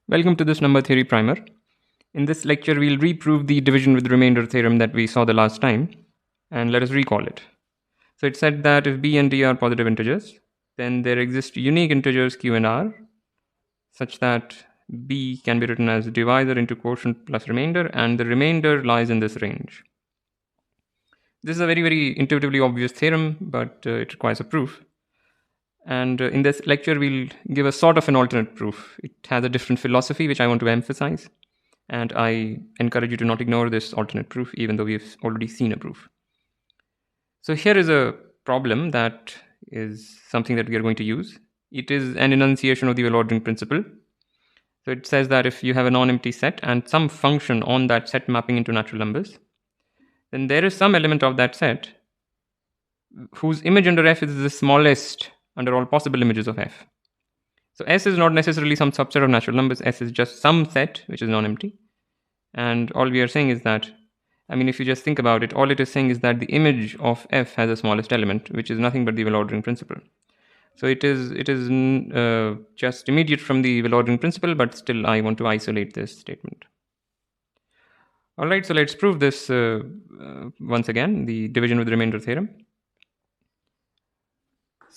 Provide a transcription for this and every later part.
Welcome to this number theory primer. In this lecture, we'll reprove the division with remainder theorem that we saw the last time, and let us recall it. So it said that if b and d are positive integers, then there exist unique integers q and r, such that b can be written as divisor into quotient plus remainder, and the remainder lies in this range. This is a very intuitively obvious theorem, but it requires a proof. And in this lecture, we'll give a sort of an alternate proof. It has a different philosophy, which I want to emphasize. And I encourage you to not ignore this alternate proof, even though we've already seen a proof. So here is a problem that is something that we are going to use. It is an enunciation of the well-ordering principle. So it says that if you have a non-empty set and some function on that set mapping into natural numbers, then there is some element of that set whose image under f is the smallest under all possible images of f. So S is not necessarily some subset of natural numbers. S is just some set which is non-empty. And all we are saying is that, if you just think about it, all it is saying is that the image of f has the smallest element, which is nothing but the well-ordering principle. So it is just immediate from the well-ordering principle, but still I want to isolate this statement. All right, so let's prove this once again, the division with remainder theorem.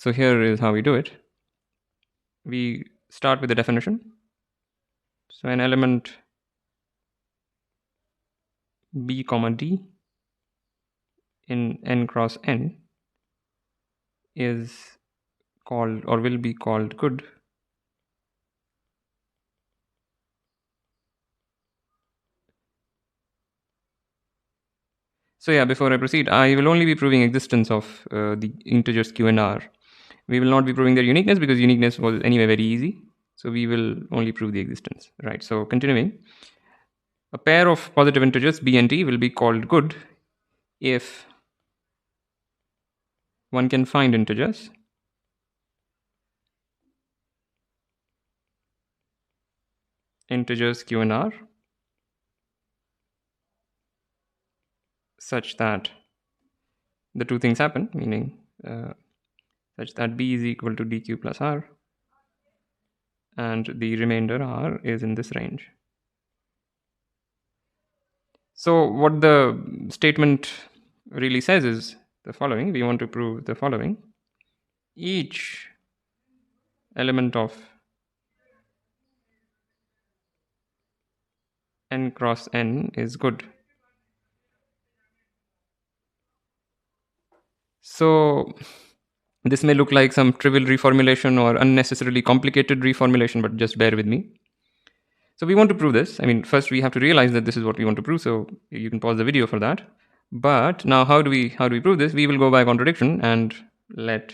So here is how we do it. We start with the definition. So an element b comma d in n cross n is called or will be called good So yeah, before I proceed, I will only be proving existence of the integers q and r. We will not be proving their uniqueness because uniqueness was anyway very easy. So we will only prove the existence, right? So continuing, a pair of positive integers b and d will be called good if one can find integers q and r such that the two things happen, meaning such that b is equal to dq plus r and the remainder r is in this range. So what the statement really says is the following. We want to prove the following. Each element of n cross n is good. So this may look like some trivial reformulation or unnecessarily complicated reformulation, but just bear with me. So we want to prove this. First we have to realize that this is what we want to prove. So you can pause the video for that. But now how do we prove this? We will go by contradiction and let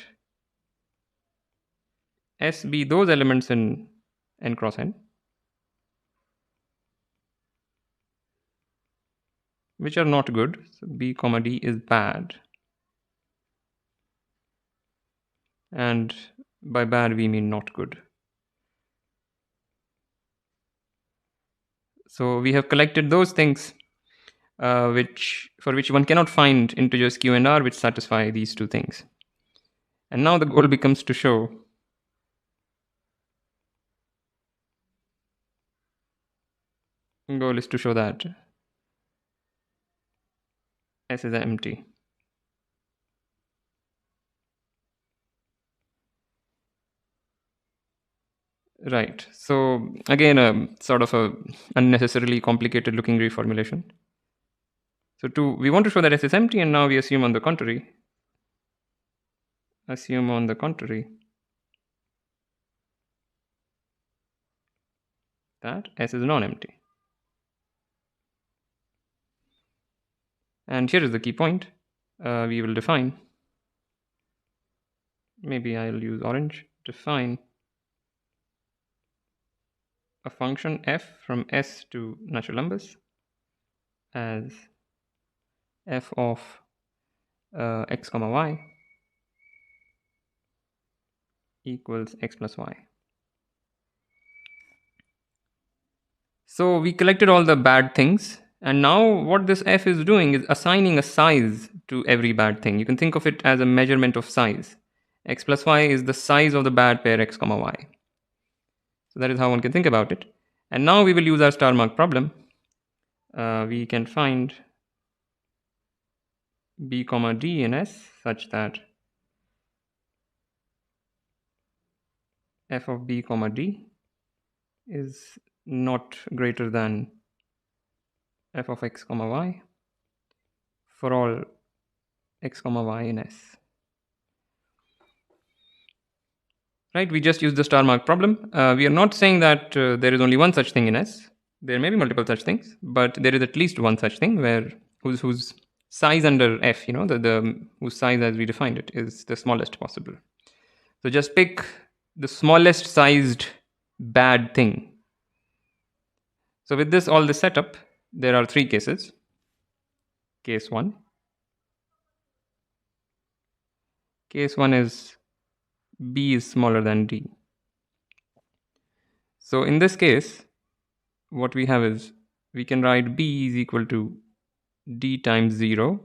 S be those elements in n cross n which are not good. So b comma d is bad. And by bad we mean not good. So we have collected those things for which one cannot find integers q and r which satisfy these two things. And now the goal becomes to show that S is empty. Right. So again, a sort of a unnecessarily complicated looking reformulation. So we want to show that S is empty, and now we assume on the contrary that S is non-empty. And here is the key point. We will define. Maybe I'll use orange. Define a function f from S to natural numbers as f of x comma y equals x plus y. So we collected all the bad things, and now what this f is doing is assigning a size to every bad thing. You can think of it as a measurement of size. X plus y is the size of the bad pair x comma y. So that is how one can think about it. And now we will use our star mark problem. We can find b comma d in S such that f of b comma d is not greater than f of x comma y for all x comma y in S. Right, we just use the star mark problem. We are not saying that there is only one such thing in S. There may be multiple such things, but there is at least one such thing where whose size under F, the whose size as we defined it is the smallest possible. So just pick the smallest sized bad thing. So with this, all this setup, there are three cases. Case 1. Case 1 is B is smaller than D. So in this case, what we have is we can write B is equal to D times 0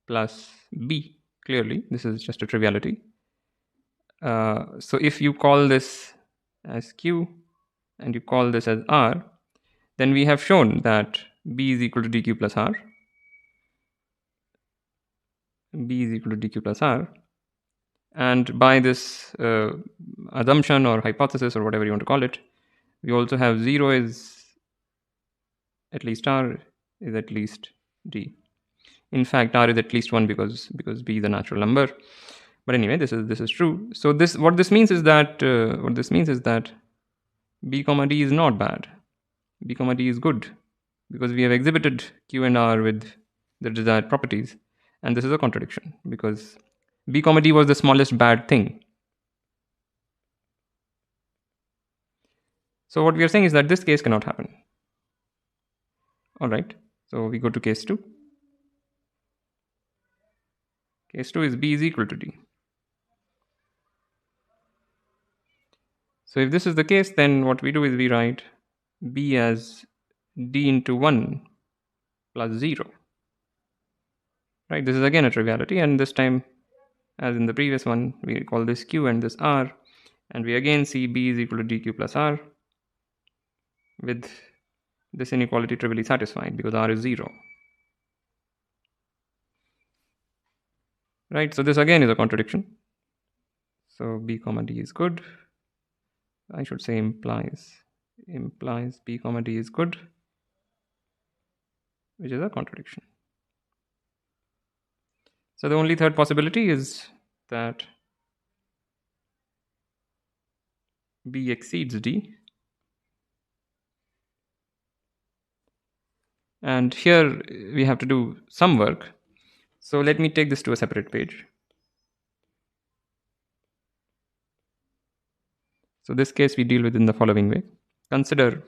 plus B. Clearly, this is just a triviality. So if you call this as Q and you call this as R, then we have shown that B is equal to dq plus R. B is equal to dq plus R. And by this assumption or hypothesis or whatever you want to call it, we also have 0 is at least R is at least D. In fact, R is at least 1 because B is a natural number. But anyway, this is true. So what this means is that B comma D is not bad. B comma D is good because we have exhibited Q and R with the desired properties. And this is a contradiction because B comma D was the smallest bad thing. So what we are saying is that this case cannot happen. All right. So we go to case 2. Case 2 is B is equal to D. So if this is the case, then what we do is we write B as D into 1 plus 0. Right, this is again a triviality, and this time, as in the previous one, we call this Q and this R, and we again see B is equal to dq plus R with this inequality trivially satisfied because R is 0. Right, so this again is a contradiction. So B comma D is good. I should say implies B comma D is good, which is a contradiction. So the only third possibility is that B exceeds D. And here we have to do some work. So let me take this to a separate page. So this case we deal with in the following way. Consider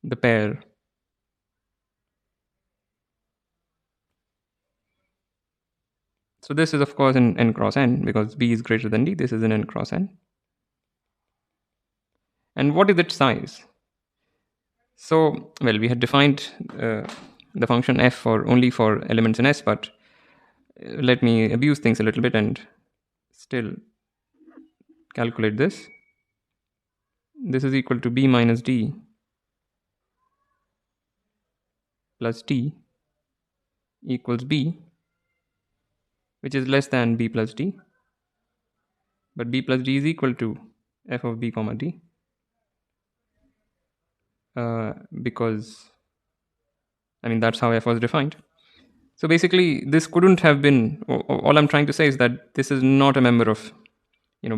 the pair so this is of course an n cross n because B is greater than D. This is an n cross n. And what is its size? So, well, we had defined the function f only for elements in S, but let me abuse things a little bit and still calculate this. This is equal to B minus D plus T equals B, which is less than B plus D. But B plus D is equal to f of B comma D because, I mean, that's how f was defined. So basically, this couldn't have been, all I'm trying to say is that this is not a member of,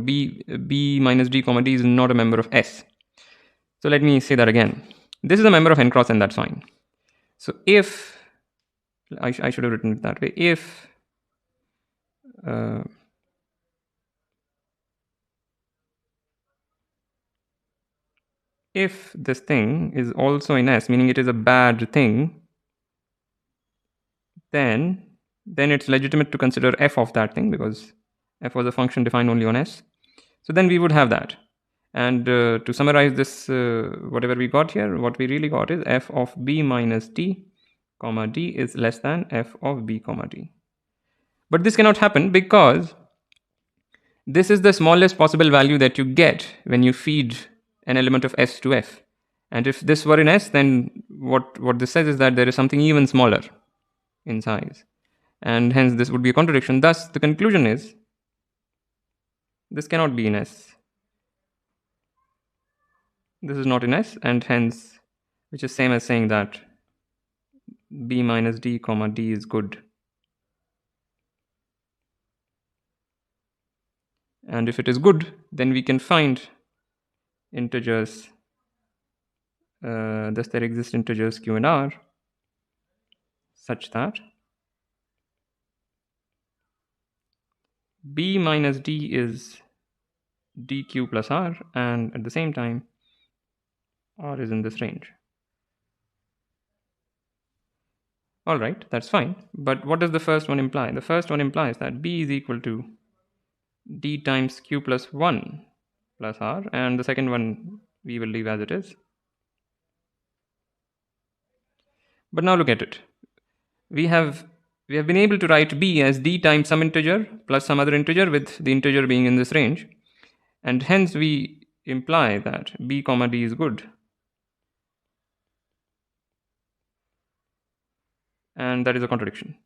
B minus D comma D is not a member of S. So let me say that again. This is a member of n cross n, that's fine. So if, I should have written it that way, if this thing is also in S, meaning it is a bad thing, then it's legitimate to consider f of that thing because f was a function defined only on S. So then we would have that. And to summarize this, whatever we got here, what we really got is f of B minus T comma D is less than f of B comma D. But this cannot happen because This is the smallest possible value that you get when you feed an element of S to F. And if this were in S, then what this says is that there is something even smaller in size. And hence this would be a contradiction. Thus, the conclusion is this cannot be in S. This is not in S, and hence, which is same as saying that B minus D comma D is good. And if it is good, then we can find integers, thus there exist integers Q and R such that B minus D is dq plus R, and at the same time, R is in this range. All right, that's fine. But what does the first one imply? The first one implies that B is equal to D times Q plus 1 plus R, and the second one we will leave as it is. But now look at it. We have been able to write B as D times some integer plus some other integer, with the integer being in this range. And hence we imply that B comma D is good. And that is a contradiction,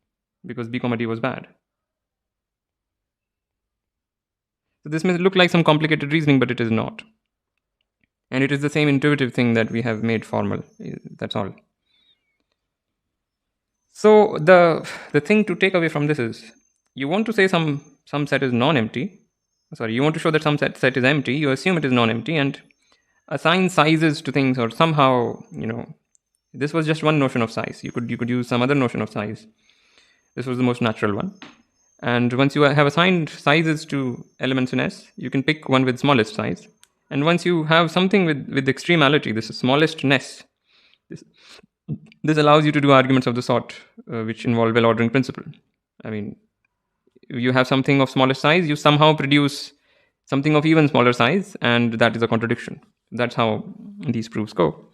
because B comma D was bad. So this may look like some complicated reasoning, but it is not. And it is the same intuitive thing that we have made formal. That's all. So the thing to take away from this is, you want to say some set is non-empty. Sorry, you want to show that some set is empty. You assume it is non-empty and assign sizes to things, or somehow, this was just one notion of size. You could use some other notion of size. This was the most natural one. And once you have assigned sizes to elements in S, you can pick one with smallest size. And once you have something with extremality, this is smallestness, this allows you to do arguments of the sort which involve well-ordering principle. I mean, you have something of smallest size, you somehow produce something of even smaller size, and that is a contradiction. That's how these proofs go.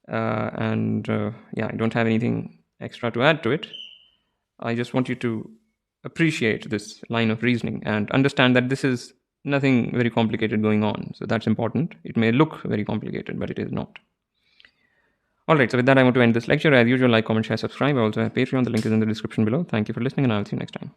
Yeah, I don't have anything extra to add to it. I just want you to appreciate this line of reasoning and understand that this is nothing very complicated going on. So that's important. It may look very complicated, but it is not. Alright, so with that, I want to end this lecture. As usual, like, comment, share, subscribe. I also have Patreon. The link is in the description below. Thank you for listening, and I'll see you next time.